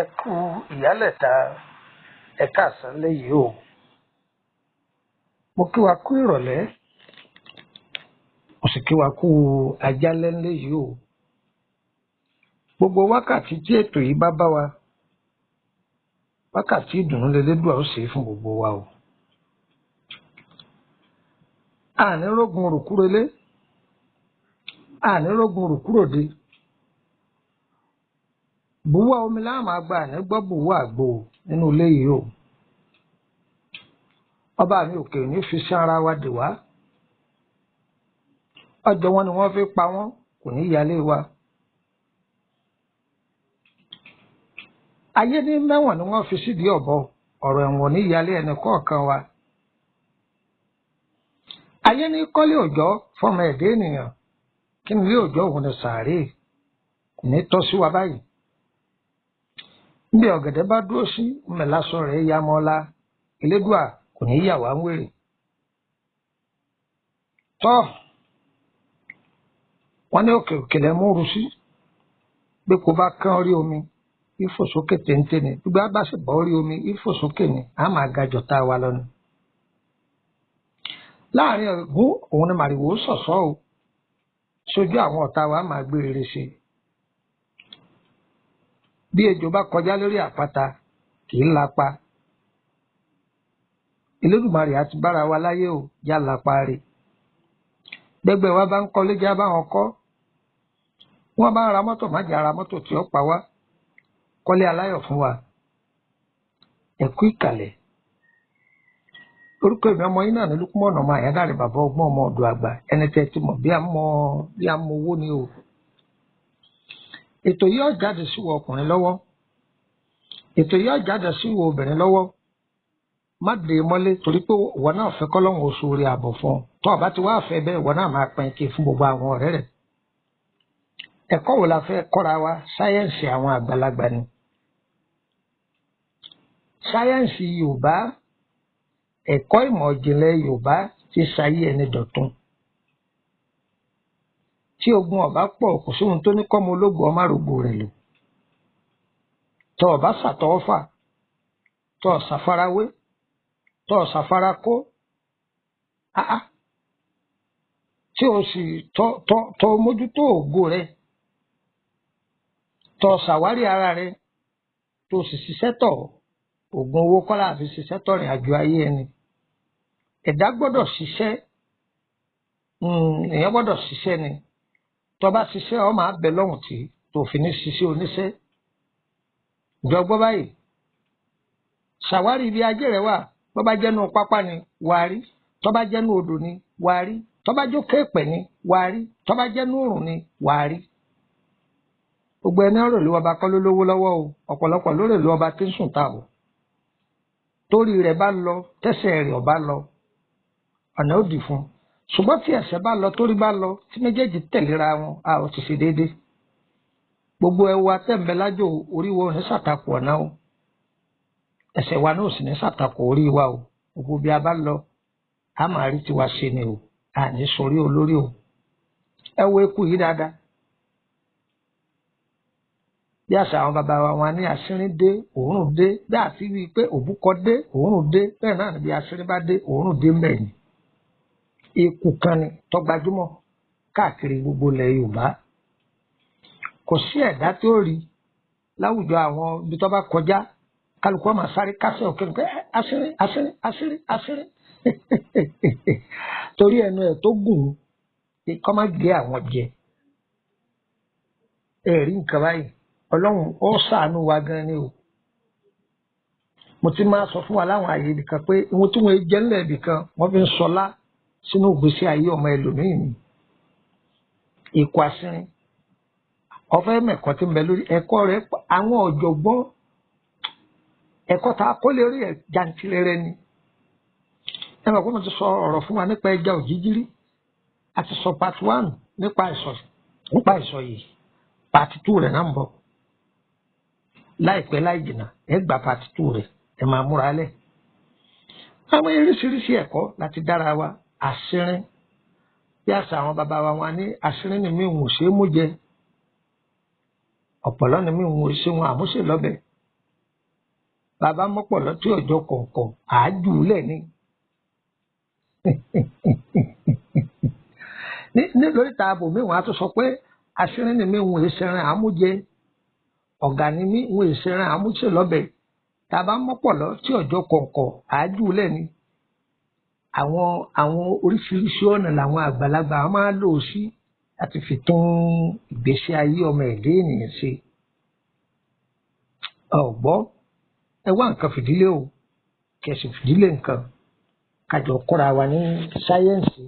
Ẹ kú ìyálẹ̀ta ẹ káàsán lẹ́yìn o. Mo kí wa kú ìrọ̀lẹ́, mo sì kí wa kú àjálẹ́ lẹ́yìn o. Gbogbo wákàtí tí ètò yìí bá bá wa, wákàtí ìdùnnú lẹ́lẹ́dùà ó ṣe fún gbogbo wa o. Àní rógun rùkúrelé, àní rógun rùkúròde. Bùwá omi láàmú àgbà àní gbọ́ bùwá àgbo nínú ilé yìí o. Ọba mi òkè ní fi sí ara wa dè wá. Ọjọ́ wọn ni wọ́n fi pa wọ́n, kò ní yálé wa. Ayé ní mẹ́wọ̀n ni wọ́n fi sídìí ọ̀bọ, ọ̀rọ̀ ẹ̀wọ̀n ní yálé ẹnì kọ̀ọ̀kan wa. Ayé ní kọ́lé òjọ́ fọmọ ẹ̀dá ènìyàn, kí ni ilé òjọ́ òun ni sàárè, kò ní tọ́ sí wa báyìí. Níbi ọ̀gẹ̀dẹ̀ bá dúró sí mẹ́lásọ rẹ̀ ya mọ́lá, Elédùà kò ní yà wá ń wèrè. Tọ́ wọ́n ní òkè òkèlè múru sí, bí kò bá kán orí omi ìfòsókè téńté ni, gbígbá bá sì bọ́ orí omi ìfòsókè ni, a máa ga jọ̀tá wa lọ ni. Láàrin ọ̀gún òun ni màrìwò sọ̀sọ́ o, sójú àwọn ọ̀tá wa máa gbé rere ṣe. Bí ejò bá kọjá lórí àpáta kì í lapa. Elédùmarè àti bára wa láyé o, já lapa rè. Gbẹgbẹ wa bá ń kọ́lé já bá wọn kọ́. Wọ́n bá ń ra mọ́tò má jà ra mọ́tò tí ó pa wá. Kọ́lé aláyọ̀ fún wa. Ẹ kú ìkàlẹ̀. Orúkọ èmi ọmọ yín náà ní Lúkúmọ̀nà ọmọ Àyádáre bàbá ọgbọ́n ọmọ ọ̀dọ̀ àgbà, ẹni tẹ́ ti mọ̀ bí a mọ owó ni o. Ètò yìí ó jáde sí wo ọkùnrin lọ́wọ́. Ètò yìí ó jáde sí wo obìnrin lọ́wọ́. Má dè mọ́lé torí pé ìwọ náà fẹ́ kọ́lọ́hún oṣù orí àbọ̀ fún ọ. Tó o bá ti wá fẹ́ bẹ́ẹ̀ ìwọ náà máa pín ike fún gbogbo àwọn ọ̀rẹ́ rẹ̀. Ẹ̀kọ́ wo la fẹ́ kọ́ra wa? Sáyẹ́ǹsì àwọn àgbàlagbà ni. Sáyẹ́ǹsì Yorùbá, ẹ̀kọ́ ìmọ̀ ìjìnlẹ̀ Yorùbá ti ṣayé ẹni dọ̀tun. Tí ogun ọ̀bá pọ̀ kò sóhun tó ní kọ́mọ ológun ọmọ àrògbò rẹ̀ lò. Tó o bá ṣàtọwọ́fà, tó o ṣàfarawé, tó o ṣàfarakó, tí o sì tọ́ mójútó ògo rẹ, tó o ṣàwárí ara rẹ, tó o sì ṣiṣẹ́ tọ̀, ògùn owó kọ́lá àfi ṣiṣẹ́ tọ̀ rìn àjò ayé ẹni. Ẹ̀dá gbọ́dọ̀ ṣiṣẹ́, èèyàn gbọ́dọ̀ ṣiṣẹ́ ni. Tó bá ṣiṣẹ́ ọ máa bẹ lọ́hùn tí tó fi ní ṣiṣẹ́ oníṣẹ́. Ìjọ gbọ́ báyìí, ṣàwárí ibi ajé rẹ wà. Tó bá jẹ́nu pápá ni wà á rí, tó bá jẹ́nu odò ni wà á rí, tó bá jókè èpẹ̀ ni wà á rí, tó bá jẹ́nu òrùn ni wà á rí. Gbogbo ẹni ọ̀rọ̀ ló ọba kọ́ ló lówó lọ́wọ́ o, ọ̀pọ̀lọpọ̀ lórí ìlú ọba tí ń sùn ta o. Torí rẹ̀ bá lọ, tẹ́sẹ̀ rẹ̀ ọba lọ, ọ̀nà ó dì fún un. Ṣùgbọ́n tí ẹsẹ̀ bá lọ, torí bá lọ, tí méjèèjì tẹ̀léra wọn, a ò ti ṣe déédéé. Gbogbo ẹwà tẹ̀m̀bẹ̀lájò orí wo ní ṣàtakò ọ̀nà o. Ẹsẹ̀ wa náà sì ní ṣàtakò orí wa o. Gbogbo bí a bá lọ, a máa rí tiwa ṣe ni o. A ní sórí olórí o. Ẹ wo eku yìí dáadáa. Bí àṣà àwọn bàbá wa wọn ní Asinrin dé, òórùn dé. Bí àti wí pé òbúkọ dé, òórùn dé. Bẹ́ẹ̀ náà ni bí Asinrin bá dé, òórùn dé mẹ́rin. Eeku kan ni tó gbajúmọ̀ káàkiri gbogbo ilẹ̀ Yorùbá. Kò sí ẹ̀dá tí ó rí láwùjọ àwọn ibi tó bá kọjá, kálukú máa sáré kásẹ̀ òkè pé Asinrin, Asinrin, Asinrin, Asinrin. Torí ẹnu ẹ̀ tó gùn kọ́ má gé àwọn jẹ. Ẹ̀rí nǹkan báyìí, Ọlọ́run ó ṣàánú wa gan ni o. Mo ti máa sọ fún wa láwọn àyè ibìkan pé ohun tí wọ́n jẹ́ ńlẹ̀ ibìkan wọ́n fi ń sọlá sínú ìgbésí ayé ọmọ ẹlòmíì ni. Eeku Asinrin, ọ̀fẹ́ mẹ́kọ́ tí ń bẹ lórí ẹ̀kọ́ rẹ̀, àwọn ọ̀jọ̀gbọ́n ẹ̀kọ́ tá a kó lè rí ẹ̀ jàǹtìrẹrẹ ni. Ẹ mọ̀ pé mo ti sọ ọ̀rọ̀ fún wa nípa ẹja òjìjírí, a ti sọ part 1 nípa ìsọ̀ yìí, part 2 rẹ̀ náà ń bọ̀. Láìpẹ́ láì jìnnà ẹ gba part 2 rẹ̀, ẹ máa múra lẹ̀. Àwọn oríṣiríṣi ẹ̀kọ́ láti dára wa. Asinrin, bí àṣà àwọn bàbá wa wọn ní Asinrin ni mí ń ṣe é mú jẹ. Ọ̀pọ̀lọ́ ni mí ń ṣe wọn àmúṣe lọ́bẹ̀. bàbá mọ́pọ̀lọ́ tí ọjọ́ kọ̀ọ̀kan àájúlẹ̀ ni. Lórí tààbò mi wọn á tún sọ pé Asinrin ni mi ń ìṣẹ̀rìn àmújẹ ọ̀gá ni mi ń ìṣẹ̀rìn àmúṣe lọ́bẹ̀ tàbá mọ́pọ̀lọ́ tí ọjọ́ kọ̀ọ̀kan àájúlẹ̀ ni. Àwọn oríṣiríṣi ọ̀nà làwọn àgbàlagbà máa lò sí láti fi tún ìgbésí ayé ọmọ ẹ̀dẹ́ ènìyàn ṣe. Ọ̀gbọ́ ẹ wá nǹkan fìdílé o kẹsì fìdílé nǹkan kájọ kọ́ra wa ní sáyẹ́ǹsì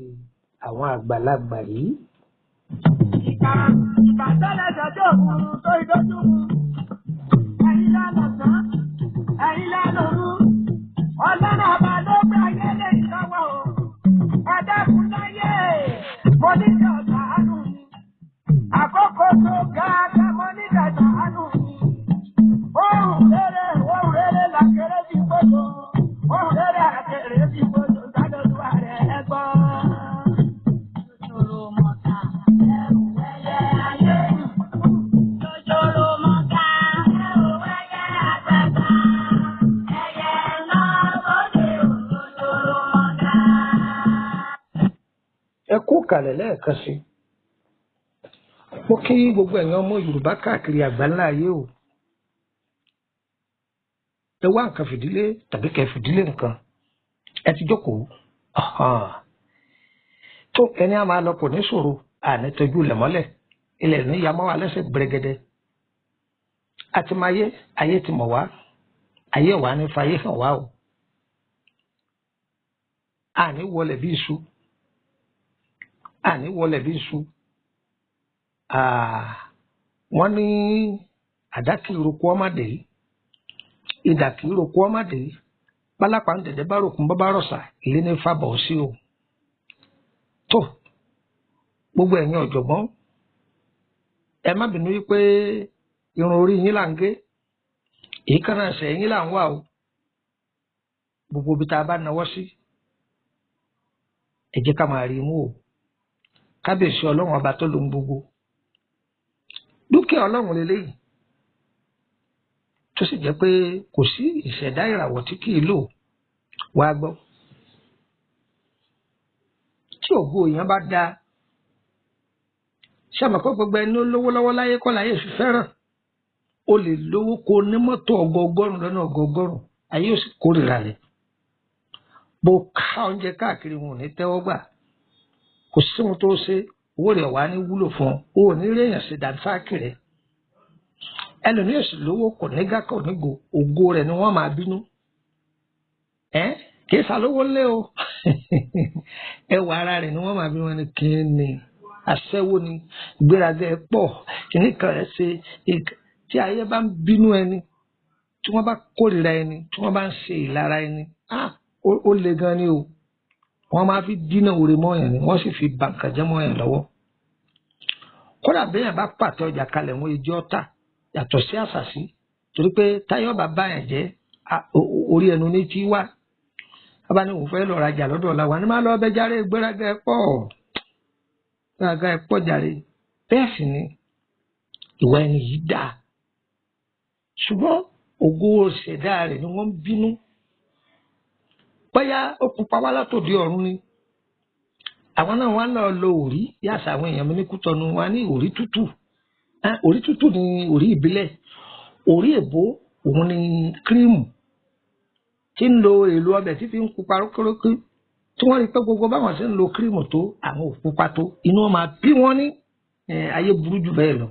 àwọn àgbàlagbà yìí. Ìbàdàn ẹ̀jọ̀ òun tó ìdójú mu ẹ̀yin lánà tán ẹ̀yin lánà òun ọlọ́run ọba ló gbé ayé lè lọ́wọ́ o ẹ̀dẹ́kun láyé mo ní ìjọba àánú mi àkókò tó ga ká mo ní ìjọba àánú mi ohun rere làkèrè bí gbogbo ohun rere àkèrè bí gbogbo ìdádọ́dúwà rẹ̀ ẹgbọ́n. Ẹ kú kàlẹ̀ lẹ́ẹ̀kan sí. Mo kí gbogbo ẹ̀yin ọmọ Yorùbá káàkiri àgbáńlá ayé o. Ẹ wá nǹkan fìdílé tàbí kẹ́ fìdílé nǹkan. Ẹ ti jókòó. Tó ẹni a máa lọ kò ní ṣòro àní tọ́jú ilẹ̀ mọ́lẹ̀ ilẹ̀ ní yamọ́ wa lẹ́sẹ̀ gbẹrẹgẹdẹ. A ti máa ayé ti mọ̀ wá ayé wa ní fayé hàn wá o. Àní wọlé bí iṣu. Àní wọlé bí iṣu. Wọ́n ní àdá kì í roko ọmọdé ìdà kì í roko ọmọdé pálápàá ń dẹ̀dẹ̀ bá ròkun bábá rọ̀ṣà ilé ní fàbọ̀ sí o. Tó gbogbo ẹ̀yin ọ̀jọ̀gbọ́n ẹ má bínú wípé irun orí yín là ń gé èékánná ẹsẹ̀ yín là ń wà o. Gbogbo ibi tá a bá nawọ́ sí ẹ jẹ́ ká máa rí i mú o. Kábíyèsí ọlọ́run ọba tó lóhun gbogbo dúkìá ọlọ́run lélẹ́yìí tó sì jẹ́ pé kò sí ìṣẹ̀dá ìràwọ̀ tí kì í lò wá gbọ́. Tí ògo èèyàn bá dáa ṣé àmọ́ pé gbogbo ẹni lówó lọ́wọ́ láyé kọ́ láyé fi fẹ́ràn o lè lówó kó ní mọ́tò ọgọgọ́rùn lọ́nà ọgọgọ́rùn ayé ò sì kórìíra rẹ̀. Bó ká oúnjẹ káàkiri wọn ò ní tẹ́wọ́ gbà kò sí ohun tó ṣe owó rẹ̀ wá ní wúlò fún ọ o ò ní rí èèyàn ṣe dànsáàkì rẹ̀. Ẹlòmíràn sì lówó kò ní gá kò ní go ògo rẹ̀ ni wọ́n máa bínú. Kì í ṣàlówó lé o ẹwà ara rẹ̀ ni wọ́n máa bínú ẹni kí ni aṣẹ́wó ni ìgbéraga ẹ pọ̀ kìíní kan ẹ ṣe tí ayé bá ń bínú ẹni tí wọ́n bá kórìíra ẹni tí wọ́n bá ń ṣe ìlara ẹni ó le gan ni o. Wọ́n máa fi dínà oore mọ́yàn ni wọ́n sì fi ba nǹkan jẹ́ mọ́yàn lọ́wọ́. Kódà béèyàn bá pàtẹ ọjà kalẹ̀ wọn ìjọ ọ̀tà yàtọ̀ sí àṣàṣì torí pé táyọ̀ bàbá yẹn jẹ́ orí ẹnu ní tí wá. Bàbá ní òun fẹ́ lọ rajà lọ́dọ̀ ọ̀la wa ní máa lọ ọbẹ̀ járe gbéraga ẹ pọ̀ gbéraga ẹ pọ̀ jàre. Bẹ́ẹ̀ sì ni ìwà ẹni yìí dáa ṣùgbọ́n ògo ṣẹ̀dá rẹ̀ ni wọ́n ń bínú. Bóyá ó pupa wá látòdì ọ̀run ni àwọn náà wá lọ lo òrí yàtọ̀ àwọn èèyàn mi ní Kútọ́nù wa ní òrí tútù. Òrí tútù ni òrí ìbílẹ̀ òrí èbó òun ni kírímù tí ń lo èlò ọbẹ̀ tí fi ń pupa rókèrókè tí wọ́n rí pé gbogbo báwọn ṣe ń lo kírímù tó àwọn ò pupa tó inú wọn máa bí wọ́n ní ayé burú jù bẹ́ẹ̀ lọ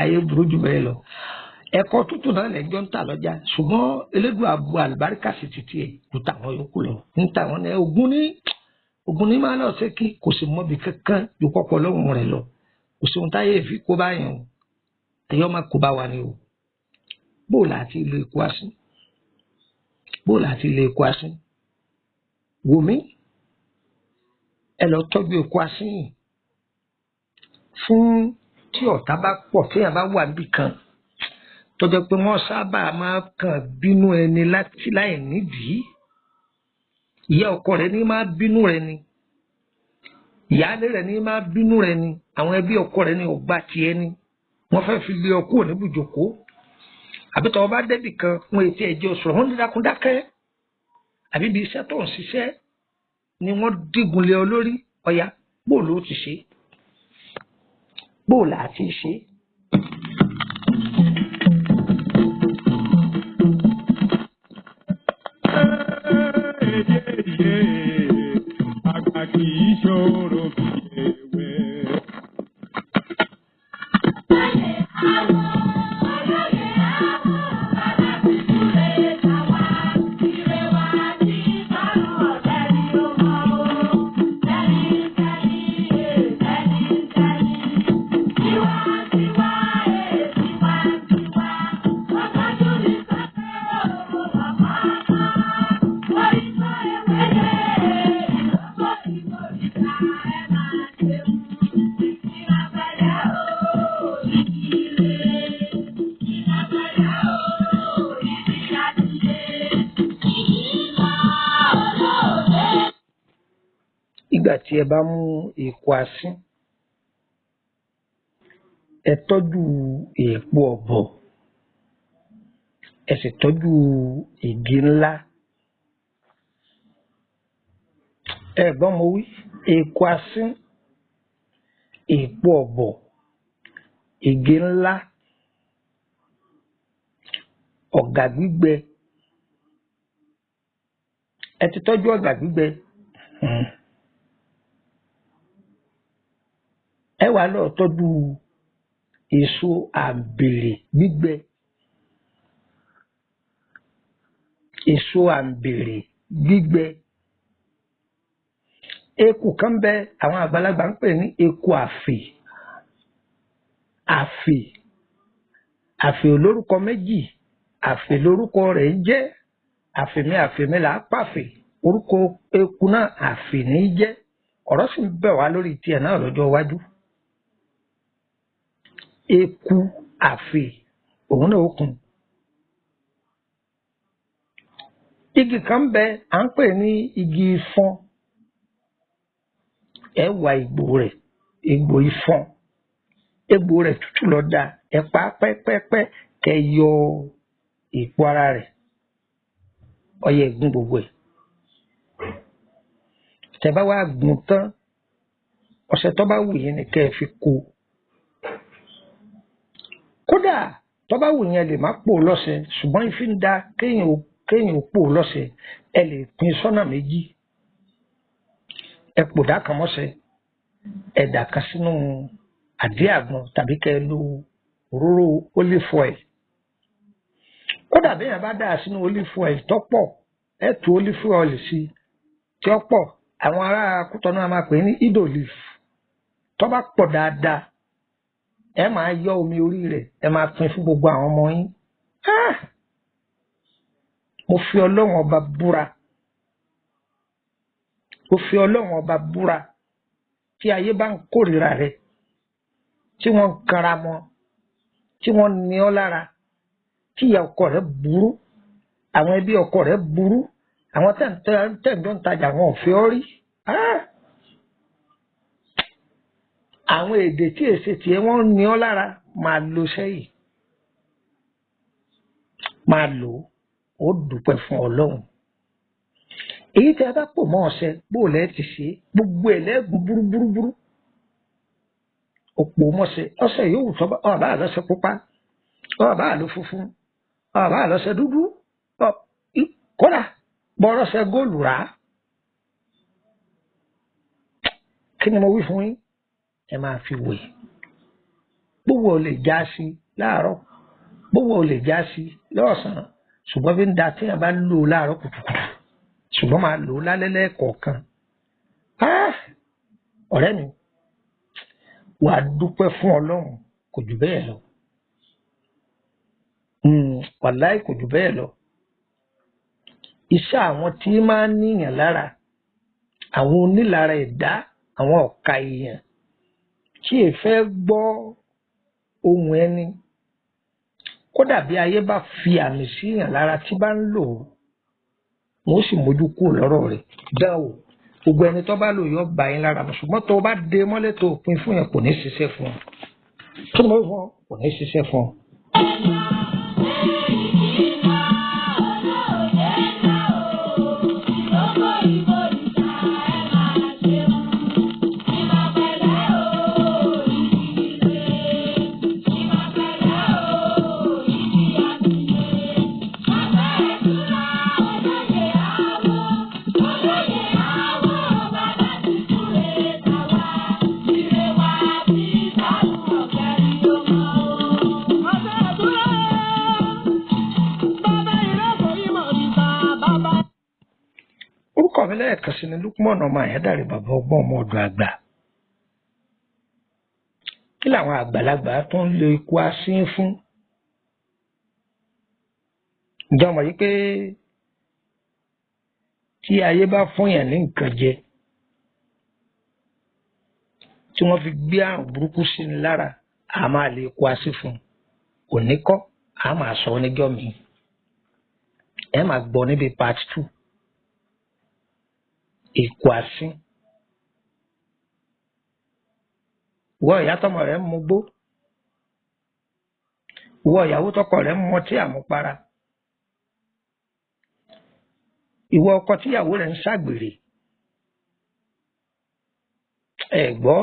ayé burú jù bẹ́ẹ̀ lọ. Ẹ̀kọ́ tútù náà lẹ́jọ́ ń tà lọ́jà ṣùgbọ́n elédùn àbò àlùbáríkà sì ti tiẹ̀ kú tàwọn yòókù lọ ń tà wọ́n ní ogun ní máa lọ sí kí kò sì mọ́bi kankan ju pọ́pọ́ lọ́rùn rẹ̀ lọ kò sí ohun táyé fi kó báyàn o ẹ̀yọ́ máa kó bá wa ni o. Bóòlù àti ilé ikú asín bóòlù àti ilé ikú asín wò mí ẹ lọ tọ́jú ikú asín yìí fún tí ọ̀tá bá pọ̀ téèyàn bá wà níbì kan tó jẹ́ pé wọ́n sábà máa kàn bínú ẹni láì nídìí. Ìyá ọkọ rẹ̀ ní máa bínú rẹ̀ ni ìyáálé rẹ̀ ní máa bínú rẹ̀ ni àwọn ẹbí ọkọ rẹ̀ ní ọgbà tiẹ̀ ni wọ́n fẹ́ fi lé ọkọ níbùjókòó àbí tọ́wọ́ bá débì kan wọn ètí ẹ̀jẹ̀ oṣù wọn dídákun dákẹ́ àbí ibi iṣẹ́ tó ń ṣiṣẹ́ ni wọ́n dígun lé ọ lórí ọ̀yà bóò ló ti ṣe bóò là á ti ṣe. Àgbà kì í ṣòro bí ewé. Ìgbà tí ẹ bá mú èèpo asín ẹ tọ́jú èèpo ọ̀bọ̀ ẹ sì tọ́jú igi ńlá. Ẹ gbọ́n mo wí èèpo asín èèpo ọ̀bọ̀ igi ńlá ọ̀gà gbígbẹ ẹ ti tọ́jú ọ̀gà gbígbẹ. Ẹ wá lọ tọ́jú èso àǹbèrè gbígbẹ èso àǹbèrè gbígbẹ. Eeku kan bẹ àwọn àgbàlagbà ń pè ní eeku àfè àfè olórúkọ méjì àfè lórúkọ rẹ̀ ń jẹ́ àfèmí là á pàfè orúkọ eeku náà àfè ní í jẹ́ ọ̀rọ̀ sì ń bẹ̀ wá lórí tiẹ̀ náà lọ́jọ́ iwájú. Eeku àfè òun náà ó kún. Igi kan bẹ à ń pè ní igi ifọ̀n ẹ wá egbò ifọ̀n egbò rẹ̀ tútù lọ da ẹ pa pẹ́pẹ́pẹ́ kẹ yọ èèpo ara rẹ̀ ọyẹ ẹ̀gún gbogbo ẹ̀. Tẹ́ bá wá gún tán ọṣẹ tó bá wù yín ni kẹ́ ẹ fi kó. Kódà tó bá wù yín ẹ lè má pò lọ́ṣẹ ṣùgbọ́n ìfi ń da kéèyàn ó pò lọ́ṣẹ ẹ lè pín sọ́nà méjì. Ẹ pò dá kan mọ́ṣẹ ẹ dà kan sínú àdí àgbọn tàbí kẹ́ ẹ lo òróró olive oil. Kódà bí èèyàn bá dà sínú olive oil tó pọ̀ ẹ tú olive oil sí tí ó pọ̀ àwọn ará Kútọ́nù náà máa pè ní idolive tó bá pọ̀ dáadáa ẹ máa yọ omi orí rẹ̀ ẹ máa pín fún gbogbo àwọn ọmọ yín. Mo fi Ọlọ́run ọba búra tí ayé bá ń kórìíra rẹ̀ tí wọ́n ń kanra mọ́ tí wọ́n ní ọ́ lára tí ìyá ọkọ rẹ̀ burú àwọn ẹbí ọkọ rẹ̀ burú àwọn tẹ̀ǹdọ́ ń tajà wọn ò fi ọ́ rí. Àwọn èdè tí èsè tiẹ̀ wọ́n ní ọ́ lára máa lo sẹ́yìn máa lò ó dúpẹ́ fún Ọlọ́run. Èyí tí a bá pò mọ́ ọṣẹ bó lẹ́ ti ṣe gbogbo ẹ̀ lẹ́gùn búrúbúrúbúrú òpó mọ́ṣẹ ọṣẹ yòówù tó ọba àlọ́ṣẹ pupa ọba àlọ́ funfun ọba àlọ́ṣẹ dúdú kódà bọ́rọ́ṣẹ góòlù rà á. Kí ni mo wí fún yín? Ẹ máa fi wẹ̀ gbogbo ò lè já sí láàárọ̀ gbogbo ò lè já sí lọ́sàn-án ṣùgbọ́n bí ń da tí yẹn bá lò ó láàárọ̀ kùtùkùtù ṣùgbọ́n máa lò ó lálẹ́ lẹ́ẹ̀kọ̀ọ̀kan. Ọ̀rẹ́ mi wà á dúpẹ́ fún Ọlọ́run kò jù bẹ́ẹ̀ lọ. Wàláì kò jù bẹ́ẹ̀ lọ. Iṣẹ́ àwọn tí máa ń níyàn lára àwọn onílára ẹ̀dá àwọn ọ̀ka èèyàn tí è fẹ́ gbọ́ ohùn ẹni kódà bí ayé bá fi àmì síyàn lára tí bá ń lò ó wọn ó sì mójú kúrò lọ́rọ̀ rẹ̀ dán o gbogbo ẹni tó bá lò yọ bá yín lára mọ́ ṣùgbọ́n tó o bá dé mọ́lẹ̀ tó o pin fún yẹn kò ní ṣiṣẹ́ fún ọ kí ni mo fún ọ kò ní ṣiṣẹ́ fún ọ. mi lẹ́ẹ̀kan sí ni Lukman ọmọ Àyándàrè bàbá ọgbọ́n ọmọ ọ̀dọ̀ àgbà. Kí làwọn àgbàlagbà tó ń lo eku asín fún? Ǹjẹ́ o mọ̀ yí pé tí ayé bá fún yàn ní nǹkan jẹ tí wọ́n fi gbé àrùn burúkú sí ni lára, a máa lè eku asín fún un. Òní kọ́, a máa sọ ọ́ níjọ́ mi. Ẹ máa gbọ́ níbi part 2. Eku asín. Ìwọ ìyá tọmọ rẹ̀ ń mugbó. Ìwọ ìyàwó tọkọ rẹ̀ ń mọtí àmupara. Ìwọ ọkọ tíyàwó rẹ̀ ń ṣàgbèrè. Ẹ gbọ́,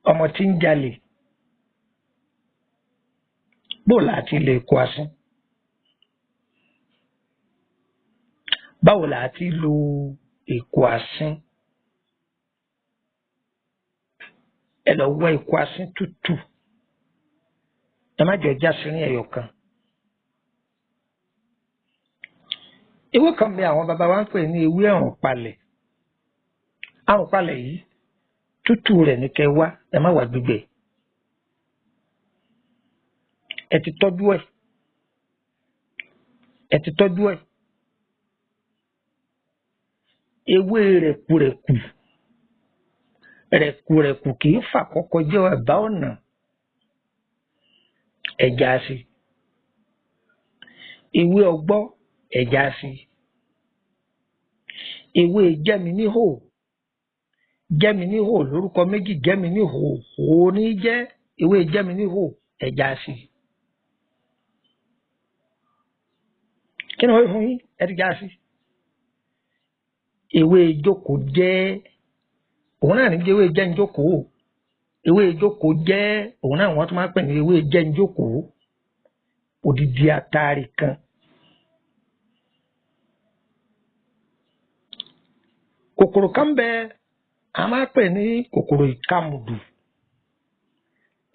ọmọ tí ń jalè. Bó láti lè eku asín? Báwo láti lo eku asín? Ẹ lọ wọ eku asín tútù. Ẹ má jẹ́ jásírín ẹyọ kan. Ewé kan bí àwọn bàbá wa ń pè ní ewé àrùnpalẹ̀. Àrùnpalẹ̀ yìí tútù rẹ̀ ní kẹ́ wá, ẹ má wá gbígbẹ. Ẹ ti tọ́jú ẹ̀. Ẹ ti tọ́jú ẹ̀. Ewé rẹ̀kùrẹ̀kù. Rẹ̀kùrẹ̀kù kì í fà kọ́kọ́ jẹ́ ẹ̀bá ọ̀nà. Ẹja sí. Ewé ọgbọ́, ẹja sí. Ewé jẹ́miníhò. Jẹ́miníhò lórúkọ méjì, jẹ́miníhò hò ní jẹ́ ewé jẹ́miníhò, ẹja sí. Kí ni wọ́n fún yín? Ẹ ti já sí. Ewé ìjókòó jẹ́ òun náà ní jẹ́ ewé jẹ́njókòó. Ewé ìjókòó jẹ́ òun náà wọ́n tún máa ń pè ní ewé jẹ́njókòó. Odidi àtàrí kan. Kòkòrò kan bẹ a máa pè ní kòkòrò ìkàmùdù.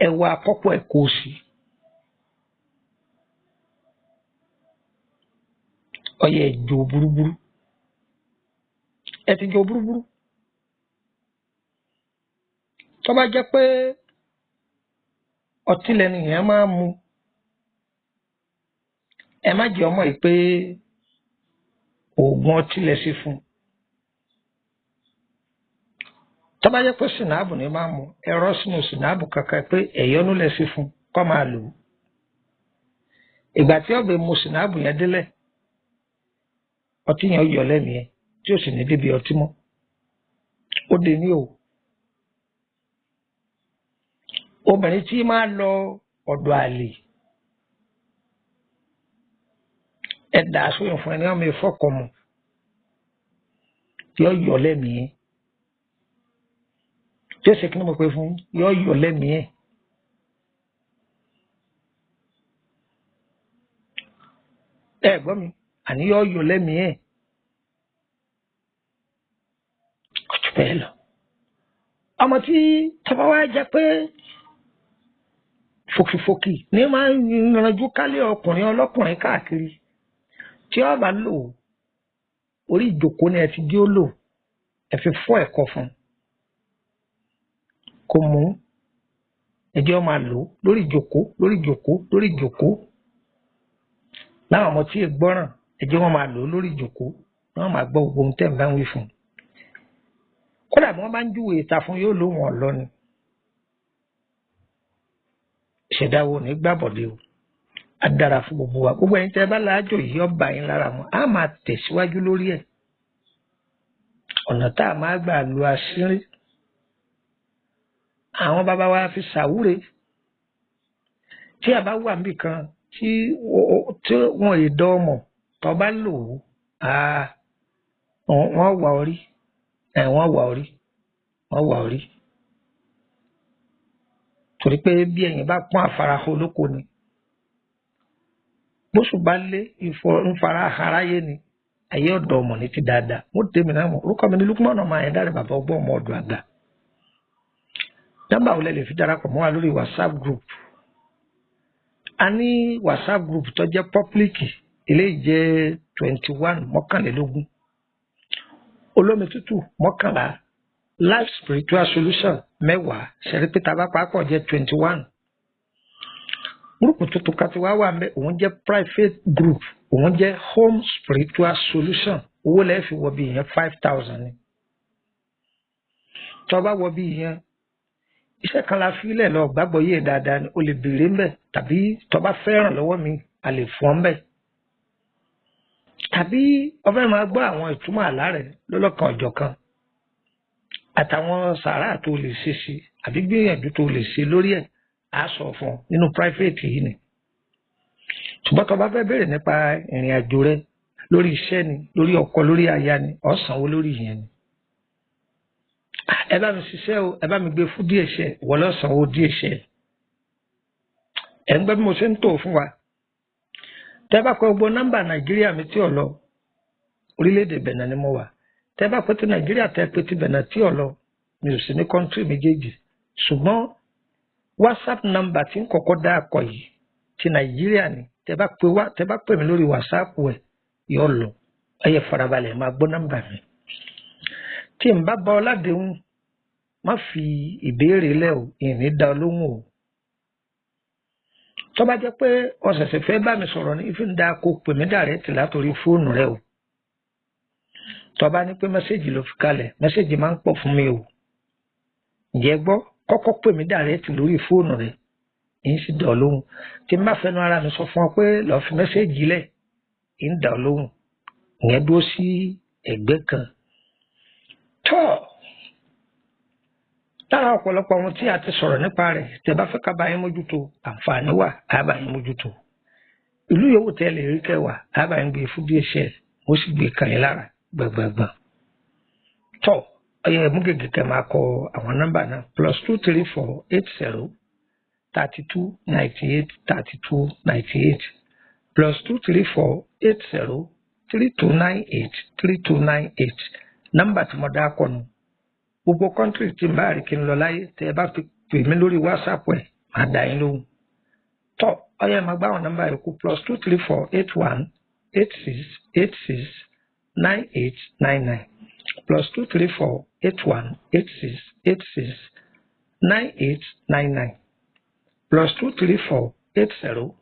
Ẹ̀wà àkọ́kọ́ ẹ̀ kò sí. Ọyẹ ìjò burúburú. Ẹ ti jò burúburú. Tó bá jẹ́ pé ọtí lẹni yẹn máa mu, ẹ má jẹ́ ọmọ yìí pé oògùn ọtí lẹ sí fún. Tó bá jẹ́ pé sìnáàbù ni máa mu, ẹ rọ́ sínú sìnáàbù kankan pé ẹ̀yọ́nú lẹ sí fún kó máa lò ó. Ìgbà tí ó bẹ mu sìnáàbù yẹn délẹ̀, ọtí yẹn ó yọ lẹ́nu yẹn tí ó sì ní débi ọtí mọ́. Ó dé ní o. Obìnrin tí máa lọ ọ̀dọ̀ àlè, ẹ dà á sóyún fún ẹni ọmọ ìfọkọ mu tí ó yọ lẹ́nu yẹn. Tí ó sì kí ni mo pè fún yọ yọ lẹ́nu yẹn. Ẹ gbọ́ mi, àní yọ yọ lẹ́nu yẹn. Ọjọ́ bẹ́ẹ̀ lọ. Ọmọ tí tọ́ba wá jẹ́ pé fòkìfòkì ní máa ń ranjú kálé ọkùnrin ọlọ́kùnrin káàkiri tí ó bá lò orí ìjókòó ni ẹ ti dí ó lò, ẹ fi fọ́ ẹ̀kọ́ fún un. Kò mú ẹjẹ́ ọ máa lò lórí ìjókòó lórí ìjókòó lórí ìjókòó. Láwọn ọmọ tí ì gbọ́ràn ẹjẹ́ wọn máa lò lórí ìjókòó, wọ́n máa gbọ́ gbogbo ohun tẹ́ ń bá ń wí fún un. Kódà bí wọ́n bá ń júwe ìta fún yóò lò wọ́n lọ ni. Ìṣẹ̀dá wo ní gbàbọ̀dé o. Á dára fún gbogbo wa. Gbogbo ẹ̀yin tẹ́ bá láàjò yìí ọba yín lára mu, á máa tẹ̀síwájú lórí ẹ̀. Ọ̀nà tá a máa gbà lu àṣírí. Àwọn bàbá wa fi ṣàwúre. Tí a bá wà níbì kan tí wọn ì dán ọmọ tó bá lò ó, wọ́n wà orí. Wọ́n wà orí. Wọ́n wà orí. Torí pé bí ẹ̀yin bá pọ́n àfarahàn olóko ni. Bóṣù bá lé ń fara aráyé ni. Ayé ọ̀dọ̀ ọmọ ní ti dáadáa. Mo tèmi náà mọ̀. Orúkọ mi ni Lukman ọmọ Àyándàrè bàbá ọgbọ́n ọmọ ọ̀dọ̀ àgbà. Nọ́mbà wo lẹ lè fi darapọ̀ mọ́ wa lórí WhatsApp group. A ní WhatsApp group tó jẹ́ public, eléyìí jẹ́ 21 mọ́kànlélógún. olómi tútù 11 life spiritual solution 10 ṣẹ̀rí pé tá a bá papọ̀ jẹ́ 21. gúrùpù tuntun kan ti wá wà mẹ́ òun jẹ́ private group òun jẹ́ home spiritual solution owó lẹ́ẹ̀ fi wọ bí ìyẹn 5,000 ni. tó bá wọ bí ìyẹn iṣẹ́ kan la fílẹ̀ lọ gbàgbọ́ yé dáadáa ni o lè béèrè ń bẹ̀ tàbí tó bá fẹ́ràn lọ́wọ́ mi a lè fún ọ ń bẹ̀. tàbí ọfẹ́ máa gbọ́ àwọn ìtumọ̀ àlá rẹ̀ lọ́lọ́kan ọ̀jọ̀kan àtàwọn sàárà tó lè ṣe sí àbí gbìyànjú tó lè ṣe lórí ẹ̀ á sọ fún ọ nínú private yìí ni. ṣùgbọ́n tó bá fẹ́ béèrè nípa ìrìn àjò rẹ lórí iṣẹ́ ni lórí ọkọ lórí aya ni ó sanwó lórí ìyẹn ni. ẹ bá mi ṣiṣẹ́ o ẹ bá mi gbé fún díẹ̀ ṣẹ́ wọ́n lọ sanwó díẹ̀ ṣẹ́ ẹ̀ ń gbẹ́ bí mo ṣe ń tò fún wa. tẹ́ bá kọ gbogbo nọ́mbà nàìjíríà mi tí ò lọ orílẹ̀-èdè Benin ni mo wà tẹ́ bá pẹ́ tí nàìjíríà tẹ́ pẹ́ tí Benin tí ò lọ mi ò sí ní kọ́ńtírì méjèèjì ṣùgbọ́n whatsapp nọ́mbà tí ń kọ́kọ́ dá akọ yìí ti nàìjíríà ni tẹ́ bá pè mí lórí whatsapp ẹ̀ yóò lọ ẹ yẹ farabalẹ̀ máa gbọ́ nọ́mbà mi. tí n bá bá ọ ládéhùn má fi ìbéèrè lẹ̀ o ìní dá ọ lóhùn o. tó bá jẹ́ pé ọ̀sẹ̀sẹ̀ fẹ́ bá mi sọ̀rọ̀ ní ìfín dáa kó pè mí dàrẹ́tì látòrí fóònù rẹ o. tó bá ní pé mẹ́sẹ̀gì ló fi kalẹ̀ mẹ́sẹ̀gì máa ń pọ̀ fún mi o. ǹjẹ́ gbọ́ kọ́kọ́ pè mí dàrẹ́tì lórí fóònù rẹ èyí sì dá ọ lóhùn. tí n bá fẹnu ara mi sọ fún ọ pé lọ́ọ́ fi mẹ́sẹ̀gì lẹ̀ ń dá ọ lóhùn. ìyẹn dúró sí ẹ̀gbẹ́ kan. tọ́ lára ọ̀pọ̀lọpọ̀ ohun tí a ti sọ̀rọ̀ nípa rẹ̀ tẹ́ bá fẹ́ ká bá yín mójútó àǹfààní wà á bá yín mójútó. ìlú yòówù tẹ́ lè rí kẹwàá á bá yín gbé fún díẹ̀ ṣẹ́ ó sì gbé kan yín lára gbẹ̀gbẹ̀gbọ̀n. tọ́ ọyẹ mú gègé kẹ́ máa kọ àwọn nọ́mbà náà +234 80 32 98 32 98 +234 80 3298 3298 nọ́mbà tí mo dá kọ nù. gbogbo kọ́ńtírì tí n bá rí kí n lọ láyé tẹ́ ẹ bá fi pè mí lórí whatsapp ẹ̀ máa dá yín lóhùn. tọ́ ọyẹ máa gbá àwọn nọ́mbà yòókù +234 81 86 86 98 99 +234 81 86 86 98 99 +234 80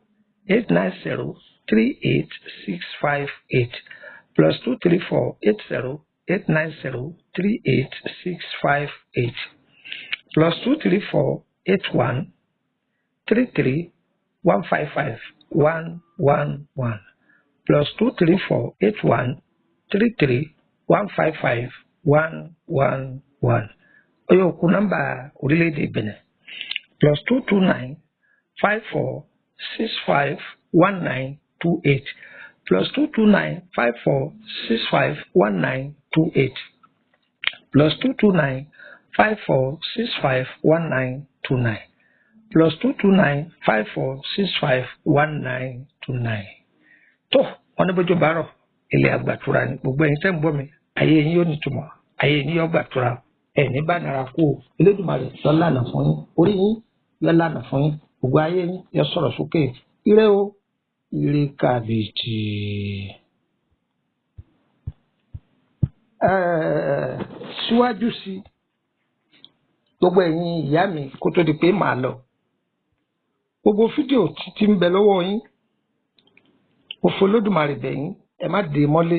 890 38658 +234 80 890 38658 +234 81 33 155 111 +234 81 33 155 111 oyo òkú nọ́mbà orílẹ̀-èdè Benin +229 54 65 1928 +229 54 65 1928 +229 54 65 1929 +229 54 65 1929. tó wọn ní bójú bá rọ̀ ilé àgbàtura ni gbogbo ẹ̀yin tẹ́ ń gbọ́ mi ayé yín yóò nítumọ̀ ayé yín yóò gbàtura ẹni bá nara kú o Elédùmarè yọ lànà fún yín orí yín yọ lànà fún yín gbogbo ayé yín yọ sọ̀rọ̀ sókè ire o ire kàbìtì. síwájú sí gbogbo ẹ̀yin ìyá mi kó tó di pé màá lọ gbogbo fídíò tí ń bẹ lọ́wọ́ yín mo fọ Olódùmarè bẹ̀ yín ẹ má dé mọ́lé.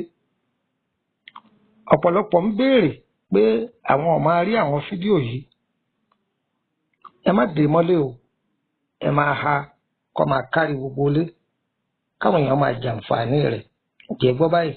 ọ̀pọ̀lọpọ̀ ń béèrè pé àwọn ò máa rí àwọn fídíò yìí ẹ má dé mọ́lé o ẹ máa ha kọ́ máa kárí gbogbo ilé káwọn èèyàn máa jàǹfààní rẹ̀ jẹ́ gbọ́ báyìí